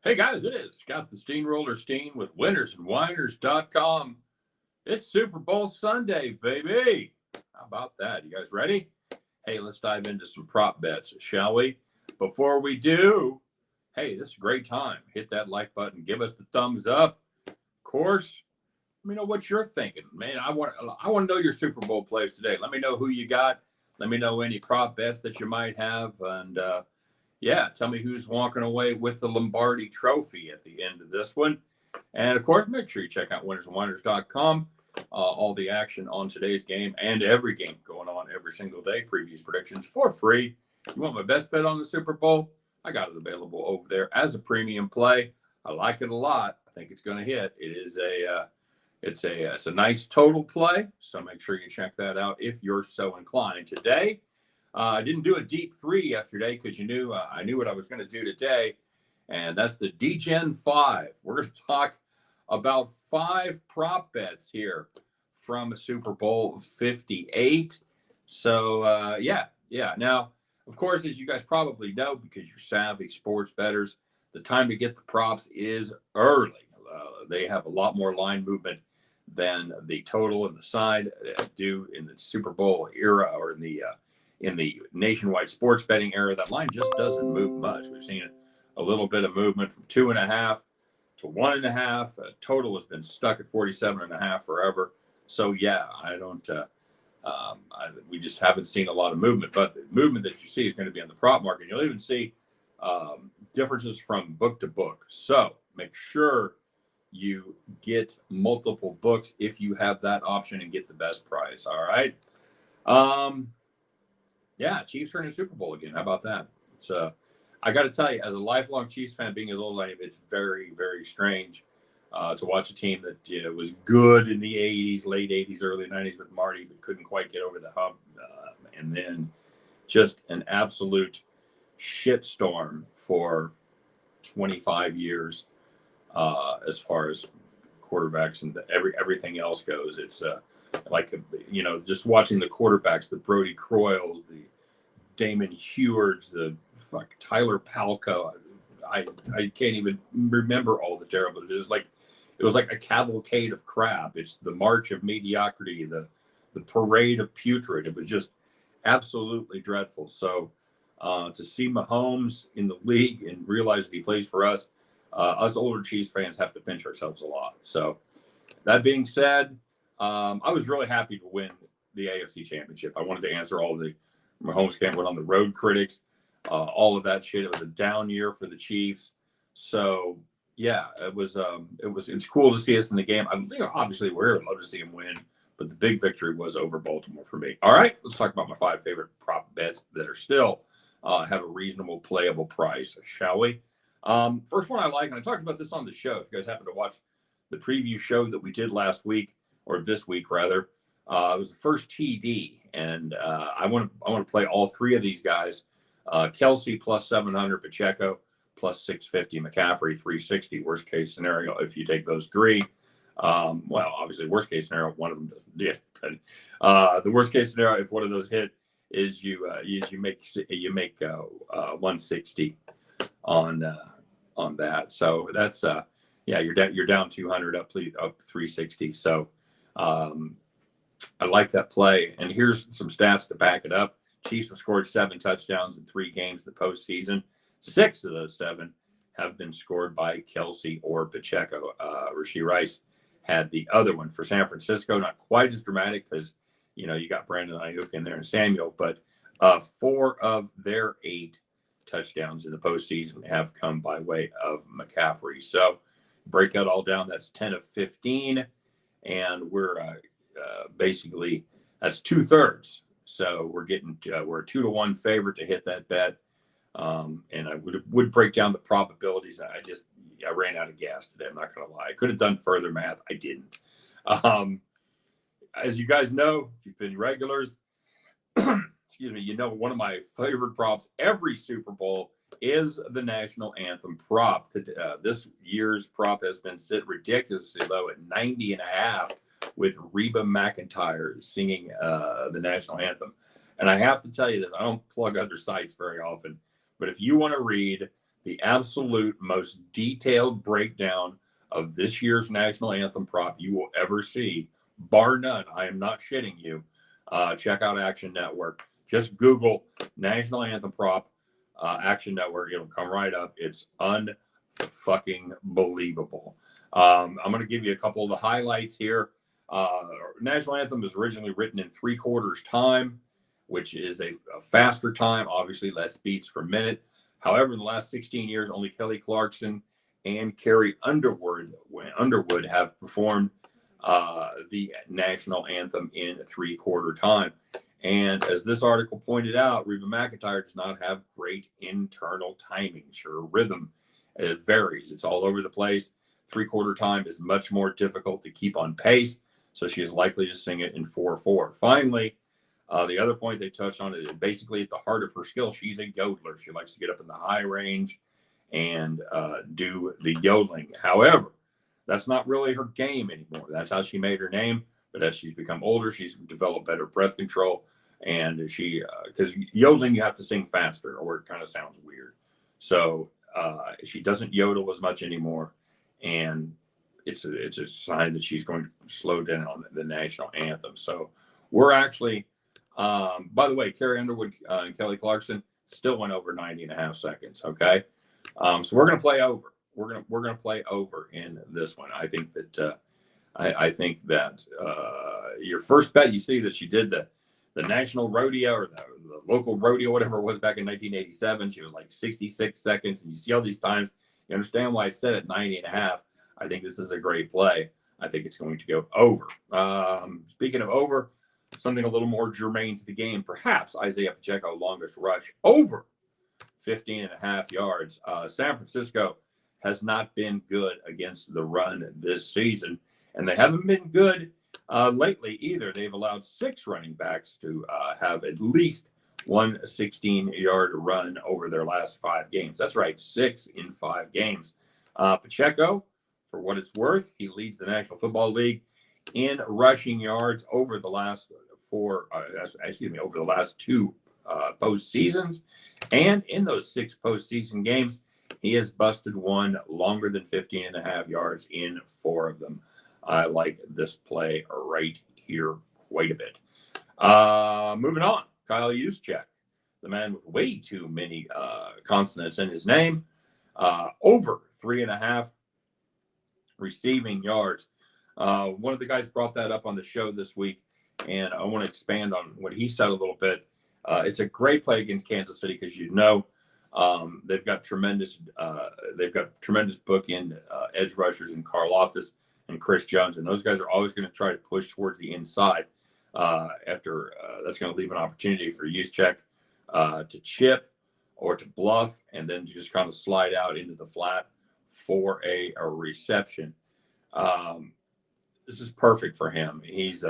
Hey guys, it is Scott the Steamroller Steen with winnersandwhiners.com. It's Super Bowl Sunday, baby. How about that? You guys ready? Hey, let's dive into some prop bets, shall we? Before we do, hey, this is a great time. Hit that like button, give us the thumbs up. Of course, let me know what you're thinking. Man, I want to know your Super Bowl plays today. Let me know who you got. Let me know any prop bets that you might have. And yeah, tell me who's walking away with the Lombardi Trophy at the end of this one. And of course, make sure you check out winnersandwhiners.com. All the action on today's game and every game going on every single day. Previews, predictions for free. You want my best bet on the Super Bowl? I got it available over there as a premium play. I like it a lot. I think it's going to hit. It's a nice total play. So make sure you check that out if you're so inclined. Today, I didn't do a deep three yesterday because I knew what I was going to do today, and that's the DGen 5. We're going to talk about 5 prop bets here from Super Bowl 58. So, yeah. Now, of course, as you guys probably know, because you're savvy sports bettors, the time to get the props is early. They have a lot more line movement than the total and the side do in the Super Bowl era or in the nationwide sports betting era. That line just doesn't move much. We've seen a little bit of movement from 2.5 to 1.5. Total has been stuck at 47.5 forever. So yeah, we just haven't seen a lot of movement. But the movement that you see is going to be on the prop market. You'll even see differences from book to book. So make sure you get multiple books if you have that option and get the best price. All right. Yeah, Chiefs are in a Super Bowl again. How about that? It's I got to tell you, as a lifelong Chiefs fan, being as old as I am, it's very, very strange to watch a team that was good in the 80s, late 80s, early 90s with Marty, but couldn't quite get over the hump. And then just an absolute shitstorm for 25 years as far as quarterbacks and everything else goes. It's just watching the quarterbacks, the Brody Croyles, the Damon Hewards, the Tyler Palco. I can't even remember all the terrible. It was like a cavalcade of crap. It's the march of mediocrity, the parade of putrid. It was just absolutely dreadful. So to see Mahomes in the league and realize that he plays for us older Chiefs fans have to pinch ourselves a lot. So that being said, I was really happy to win the AFC Championship. I wanted to answer all the Mahomes camp went on the road critics, all of that shit. It was a down year for the Chiefs. So yeah, it's cool to see us in the game. Obviously we'd love to see him win, but the big victory was over Baltimore for me. All right, let's talk about my 5 favorite prop bets that are still have a reasonable playable price, shall we? First one I like, and I talked about this on the show. If you guys happen to watch the preview show that we did last week, or this week rather, it was the first TD, and I want to play all 3 of these guys. Kelsey plus 700, Pacheco plus 650, McCaffrey 360. Worst case scenario if you take those 3. Well, obviously worst case scenario one of them doesn't hit, but the worst case scenario if one of those hit is you make 160 on that. So that's you're down 200 up 360. So I like that play. And here's some stats to back it up. Chiefs have scored 7 touchdowns in 3 games in the postseason. 6 of those 7 have been scored by Kelsey or Pacheco. Rashee Rice had the other one for San Francisco. Not quite as dramatic because you got Brandon Ayuk in there and Samuel, but 4 of their 8 touchdowns in the postseason have come by way of McCaffrey. So break that all down. That's 10 of 15, and we're basically that's 2/3. So we're a 2-1 favorite to hit that bet. And I would break down the probabilities. I ran out of gas today. I'm not going to lie. I could have done further math. I didn't. As you guys know, if you've been regulars, excuse me, one of my favorite props every Super Bowl is the national anthem prop. This year's prop has been set ridiculously low at 90.5 with Reba McEntire singing the national anthem. And I have to tell you this, I don't plug other sites very often, but if you want to read the absolute most detailed breakdown of this year's national anthem prop you will ever see, bar none. I am not shitting you. Check out Action Network. Just Google National Anthem prop, Action Network. It'll come right up. It's unfucking believable. I'm going to give you a couple of the highlights here. National Anthem was originally written in 3/4 time, which is a faster time, obviously less beats per minute. However, in the last 16 years, only Kelly Clarkson and Carrie Underwood have performed the national anthem in 3/4 time. And as this article pointed out, Reba McEntire does not have great internal timing. Her rhythm, it varies. It's all over the place. 3/4 time is much more difficult to keep on pace, so she is likely to sing it in 4/4. Finally, the other point they touched on is basically at the heart of her skill, she's a yodeler. She likes to get up in the high range and do the yodeling. However, that's not really her game anymore. That's how she made her name. But as she's become older, she's developed better breath control. And she, because yodeling, you have to sing faster or it kind of sounds weird. So she doesn't yodel as much anymore. And it's a sign that she's going to slow down on the national anthem. So we're actually, by the way, Carrie Underwood and Kelly Clarkson still went over 90.5 seconds. Okay. So we're going to play over. We're going to play over in this one. I think that, I think that your first bet, you see that she did the national rodeo or the local rodeo, whatever it was back in 1987. She was like 66 seconds. And you see all these times, you understand why I said it 90.5. I think this is a great play. I think it's going to go over. Speaking of over, something a little more germane to the game, perhaps Isaiah Pacheco longest rush over 15.5 yards. San Francisco has not been good against the run this season, and they haven't been good lately either. They've allowed 6 running backs to have at least one 16-yard run over their last 5 games. That's right, 6 in 5 games. Pacheco, for what it's worth, he leads the National Football League in rushing yards over the last over the last 2 postseasons. And in those 6 postseason games, he has busted one longer than 15.5 yards in 4 of them. I like this play right here quite a bit. Moving on, Kyle Juszczyk, the man with way too many consonants in his name, over 3.5 receiving yards. One of the guys brought that up on the show this week, and I want to expand on what he said a little bit. It's a great play against Kansas City because they've got tremendous bookend edge rushers in Carl Loftus and Chris Jones, and those guys are always going to try to push towards the inside. That's going to leave an opportunity for Juszczyk to chip or to bluff, and then just kind of slide out into the flat for a reception. This is perfect for him. He's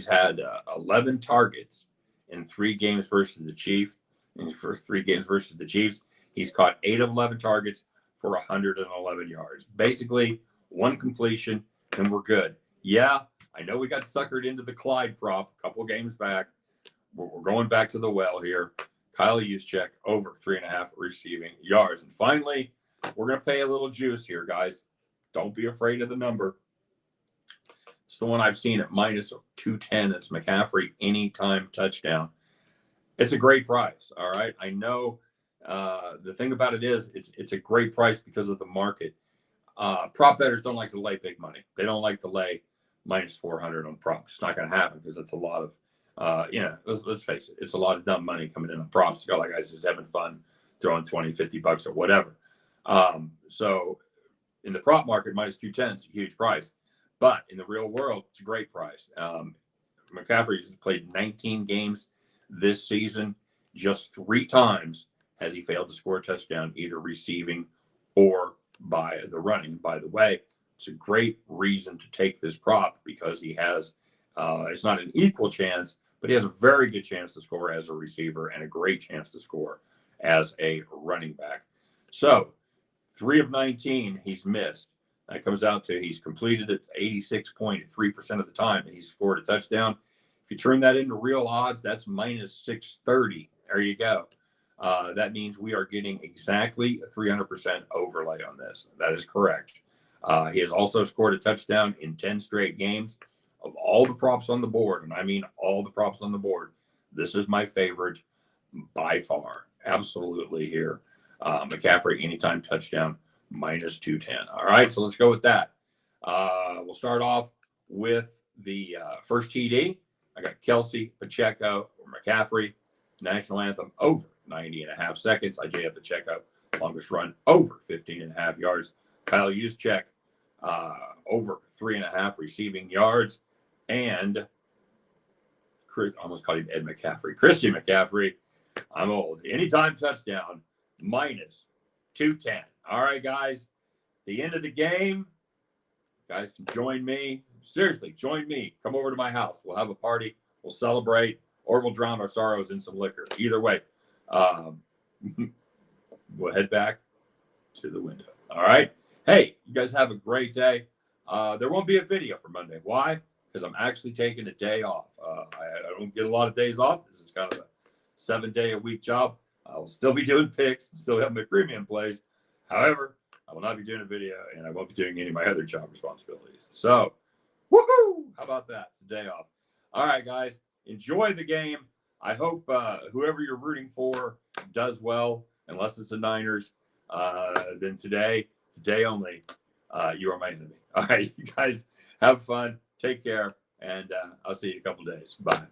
had 11 targets in 3 games versus the Chiefs. In the first 3 games versus the Chiefs, he's caught 8 of 11 targets for 111 yards. Basically, 1 completion, and we're good. Yeah, I know we got suckered into the Clyde prop a couple games back. We're going back to the well here. Kyle Juszczyk over 3.5 receiving yards. And finally, we're going to pay a little juice here, guys. Don't be afraid of the number. It's the one I've seen at minus 210. It's McCaffrey anytime touchdown. It's a great price. All right. I know the thing about it is it's a great price because of the market. Prop bettors don't like to lay big money. They don't like to lay minus 400 on props. It's not going to happen because it's a lot of, let's face it. It's a lot of dumb money coming in on props. You got like guys just having fun throwing 20, $50 or whatever. So in the prop market, minus 210 is a huge price. But in the real world, it's a great price. McCaffrey has played 19 games this season. Just 3 times has he failed to score a touchdown, either receiving or by the running. By the way, it's a great reason to take this prop because he has, it's not an equal chance, but he has a very good chance to score as a receiver and a great chance to score as a running back. So 3 of 19 he's missed. That comes out to he's completed it 86.3% of the time, and he's scored a touchdown. If you turn that into real odds, that's minus 630. There you go. that means we are getting exactly a 300% overlay on this. That is correct. He has also scored a touchdown in 10 straight games. Of all the props on the board, and I mean all the props on the board, this is my favorite by far. Absolutely here. McCaffrey, anytime touchdown, minus 210. All right, so let's go with that. We'll start off with the first TD. I got Kelsey, Pacheco, or McCaffrey. National anthem over 90.5 seconds. Isaiah Pacheco, longest run over 15.5 yards. Kyle Juszczyk, over 3.5 receiving yards. And almost called him Ed McCaffrey. Christian McCaffrey, I'm old. Anytime touchdown, minus 210. All right, guys, the end of the game. Guys can join me. Seriously, join me. Come over to my house. We'll have a party. We'll celebrate, or we'll drown our sorrows in some liquor. Either way, we'll head back to the window. All right. Hey, you guys have a great day. There won't be a video for Monday. Why? Because I'm actually taking a day off. I don't get a lot of days off. This is kind of a 7-day-a-week job. I will still be doing picks, still have my premium plays. However, I will not be doing a video, and I won't be doing any of my other job responsibilities. So, woohoo! How about that? It's a day off. All right, guys, enjoy the game. I hope whoever you're rooting for does well, unless it's the Niners. Then today only, you are my enemy. All right, you guys have fun. Take care, and I'll see you in a couple days. Bye.